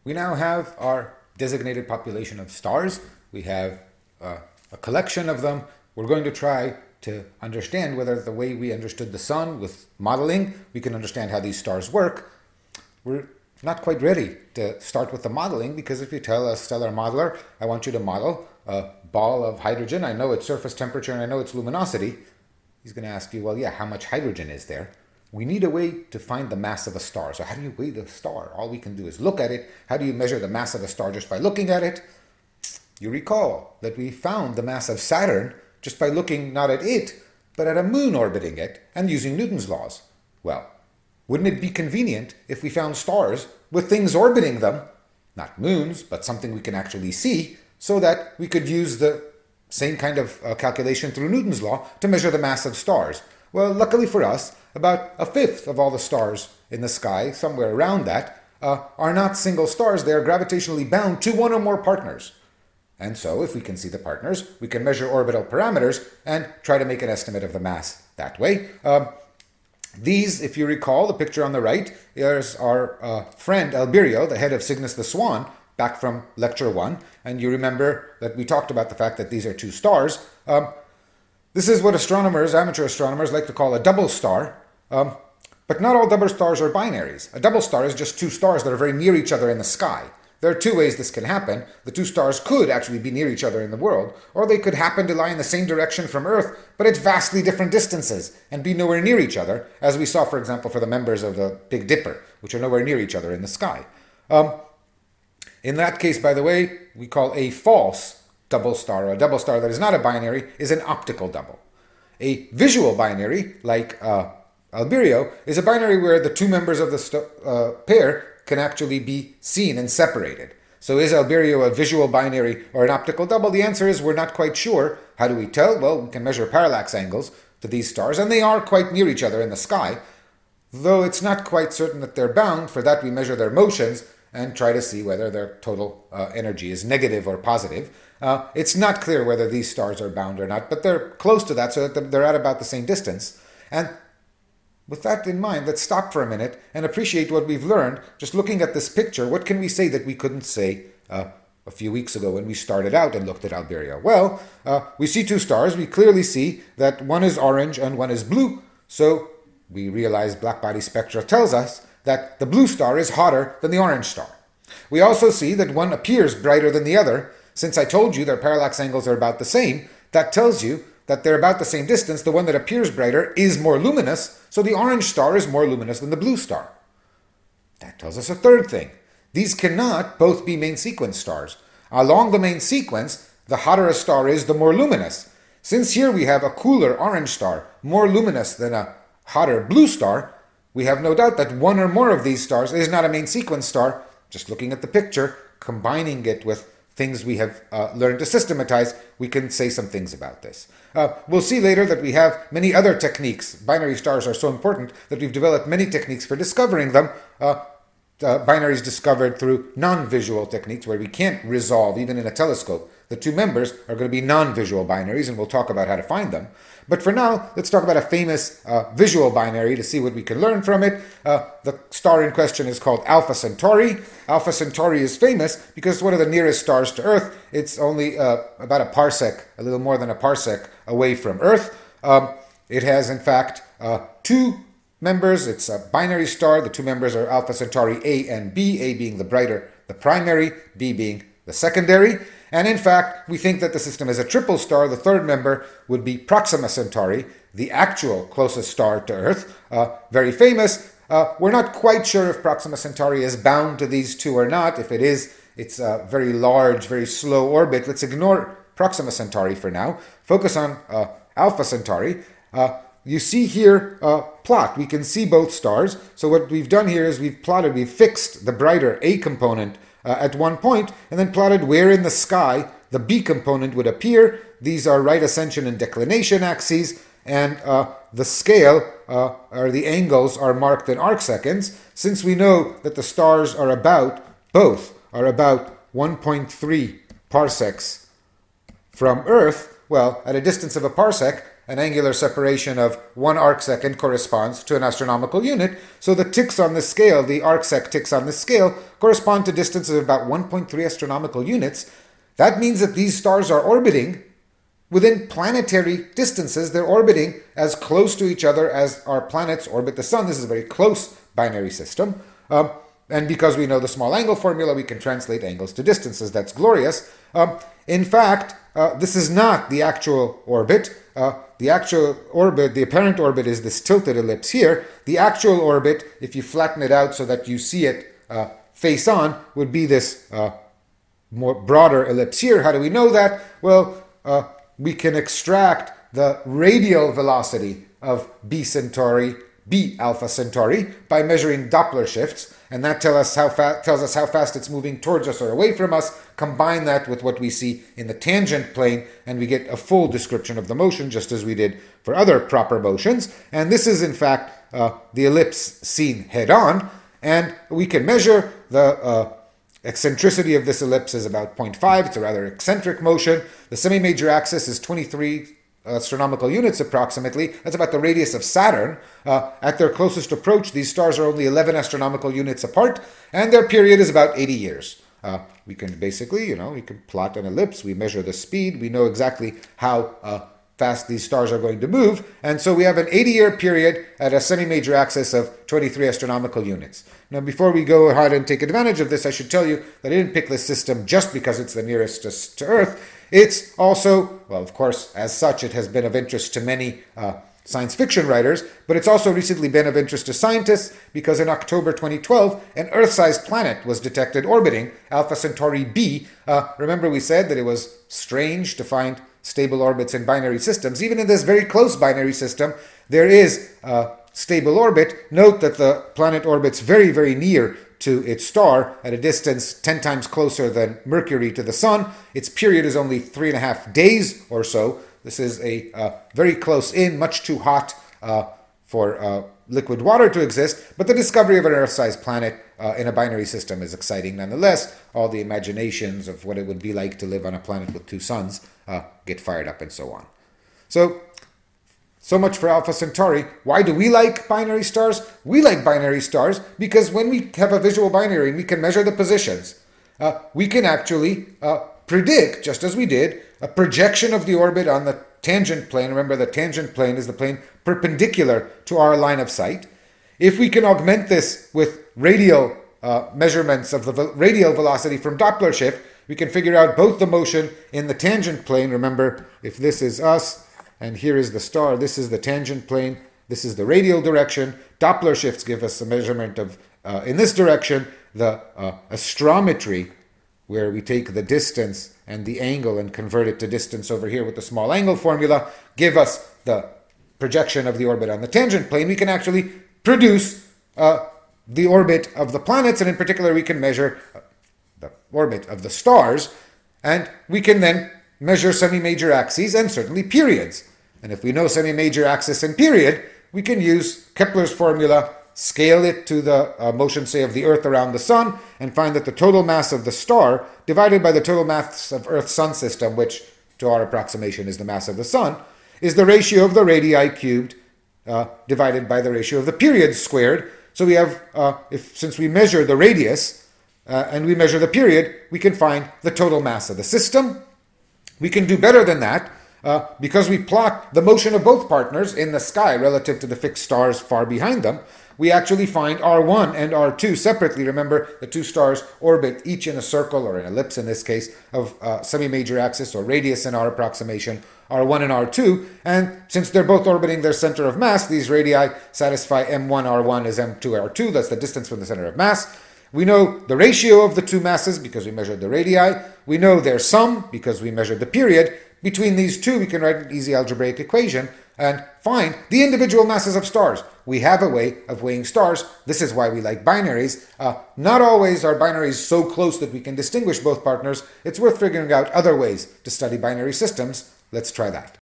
We now have our designated population of stars. We have a collection of them. We're going to try to understand whether the way we understood the sun with modeling, we can understand how these stars work. We're not quite ready to start with the modeling, because if you tell a stellar modeler, I want you to model a ball of hydrogen, I know its surface temperature and I know its luminosity, he's going to ask you, well, yeah, how much hydrogen is there? We need a way to find the mass of a star. So how do you weigh the star? All we can do is look at it. How do you measure the mass of a star just by looking at it? You recall that we found the mass of Saturn just by looking not at it, but at a moon orbiting it and using Newton's laws. Well, wouldn't it be convenient if we found stars with things orbiting them, not moons, but something we can actually see, so that we could use the same kind of calculation through Newton's law to measure the mass of stars? Well, luckily for us, about a fifth of all the stars in the sky, somewhere around that, are not single stars. They are gravitationally bound to one or more partners. And so, if we can see the partners, we can measure orbital parameters and try to make an estimate of the mass that way. These, if you recall, the picture on the right, is our friend Albireo, the head of Cygnus the Swan, back from lecture 1. And you remember that we talked about the fact that these are two stars. This is what astronomers, amateur astronomers, like to call a double star. But not all double stars are binaries. A double star is just two stars that are very near each other in the sky. There are two ways this can happen. The two stars could actually be near each other in the world, or they could happen to lie in the same direction from Earth, but at vastly different distances, and be nowhere near each other, as we saw, for example, for the members of the Big Dipper, which are nowhere near each other in the sky. In that case, by the way, we call a false double star, or a double star that is not a binary, is an optical double. A visual binary, like Albireo, is a binary where the two members of the pair can actually be seen and separated. So is Albireo a visual binary or an optical double? The answer is we're not quite sure. How do we tell? Well, we can measure parallax angles to these stars, and they are quite near each other in the sky, though it's not quite certain that they're bound. For that, we measure their motions and try to see whether their total energy is negative or positive. It's not clear whether these stars are bound or not, but they're close to that, so that they're at about the same distance. And with that in mind, let's stop for a minute and appreciate what we've learned just looking at this picture. What can we say that we couldn't say a few weeks ago when we started out and looked at Albireo? Well, we see two stars. We clearly see that one is orange and one is blue. So we realize blackbody spectra tells us that the blue star is hotter than the orange star. We also see that one appears brighter than the other. Since I told you their parallax angles are about the same, that tells you that they're about the same distance. The one that appears brighter is more luminous, so the orange star is more luminous than the blue star. That tells us a third thing. These cannot both be main sequence stars. Along the main sequence, the hotter a star is, the more luminous. Since here we have a cooler orange star, more luminous than a hotter blue star, we have no doubt that one or more of these stars is not a main sequence star. Just looking at the picture, combining it with things we have learned to systematize, we can say some things about this. We'll see later that we have many other techniques. Binary stars are so important that we've developed many techniques for discovering them. Binaries discovered through non-visual techniques where we can't resolve, even in a telescope. The two members are going to be non-visual binaries, and we'll talk about how to find them. But for now, let's talk about a famous visual binary to see what we can learn from it. The star in question is called Alpha Centauri. Alpha Centauri is famous because it's one of the nearest stars to Earth. It's only about a parsec, a little more than a parsec away from Earth. It has, in fact, two members. It's a binary star. The two members are Alpha Centauri A and B, A being the brighter, the primary, B being the secondary. And in fact, we think that the system is a triple star. The third member would be Proxima Centauri, the actual closest star to Earth. Very famous. We're not quite sure if Proxima Centauri is bound to these two or not. If it is, it's a very large, very slow orbit. Let's ignore Proxima Centauri for now. Focus on Alpha Centauri. You see here a plot. We can see both stars. So what we've done here is we've fixed the brighter A component at one point, and then plotted where in the sky the B component would appear. These are right ascension and declination axes, and the scale, or the angles, are marked in arcseconds. Since we know that the stars are both are about 1.3 parsecs from Earth, well, at a distance of a parsec, an angular separation of 1 arcsecond corresponds to an astronomical unit. So the ticks on the scale, the arcsec ticks on the scale, correspond to distances of about 1.3 astronomical units. That means that these stars are orbiting within planetary distances. They're orbiting as close to each other as our planets orbit the sun. This is a very close binary system. And because we know the small angle formula, we can translate angles to distances. That's glorious. In fact, this is not the actual orbit. The actual orbit, the apparent orbit, is this tilted ellipse here. The actual orbit, if you flatten it out so that you see it face on, would be this more broader ellipse here. How do we know that? Well, we can extract the radial velocity of B Alpha Centauri by measuring Doppler shifts, and that tells us how fast it's moving towards us or away from us. Combine that with what we see in the tangent plane, and we get a full description of the motion, just as we did for other proper motions. And this is, in fact, the ellipse seen head-on, and we can measure the eccentricity of this ellipse is about 0.5. It's a rather eccentric motion. The semi-major axis is 23 astronomical units approximately. That's about the radius of Saturn. At their closest approach, these stars are only 11 astronomical units apart, and their period is about 80 years. We can basically, we can plot an ellipse. We measure the speed. We know exactly how fast these stars are going to move. And so we have an 80-year period at a semi-major axis of 23 astronomical units. Now, before we go ahead and take advantage of this, I should tell you that I didn't pick this system just because it's the nearest to Earth. It's also, well, of course, as such, it has been of interest to many science fiction writers, but it's also recently been of interest to scientists because in October 2012, an Earth-sized planet was detected orbiting Alpha Centauri b. Remember we said that it was strange to find stable orbits in binary systems. Even in this very close binary system, there is a stable orbit. Note that the planet orbits very, very near to its star at a distance 10 times closer than Mercury to the sun. Its period is only 3.5 days or so. This is a very close in, much too hot for liquid water to exist, but the discovery of an Earth-sized planet in a binary system is exciting nonetheless. All the imaginations of what it would be like to live on a planet with 2 suns get fired up and so on. So much for Alpha Centauri. Why do we like binary stars? We like binary stars because when we have a visual binary and we can measure the positions, we can actually predict, just as we did, a projection of the orbit on the tangent plane. Remember, the tangent plane is the plane perpendicular to our line of sight. If we can augment this with radial measurements of the radial velocity from Doppler shift, we can figure out both the motion in the tangent plane. Remember, if this is us, and here is the star, this is the tangent plane, this is the radial direction. Doppler shifts give us a measurement of, in this direction, the astrometry, where we take the distance and the angle and convert it to distance over here with the small angle formula, give us the projection of the orbit on the tangent plane. We can actually produce the orbit of the planets, and in particular we can measure the orbit of the stars, and we can then measure semi-major axes and certainly periods. And if we know semi-major axis and period, we can use Kepler's formula, scale it to the motion, say, of the Earth around the Sun, and find that the total mass of the star divided by the total mass of Earth-Sun system, which to our approximation is the mass of the Sun, is the ratio of the radii cubed divided by the ratio of the periods squared. So we have, since we measure the radius and we measure the period, we can find the total mass of the system. We can do better than that because we plot the motion of both partners in the sky relative to the fixed stars far behind them. We actually find R1 and R2 separately. Remember, the 2 stars orbit each in a circle, or an ellipse in this case, of semi-major axis or radius in our approximation, R1 and R2. And since they're both orbiting their center of mass, these radii satisfy M1 R1 is M2 R2. That's the distance from the center of mass. We know the ratio of the 2 masses because we measured the radii. We know their sum because we measured the period. Between these two, we can write an easy algebraic equation and find the individual masses of stars. We have a way of weighing stars. This is why we like binaries. Not always are binaries so close that we can distinguish both partners. It's worth figuring out other ways to study binary systems. Let's try that.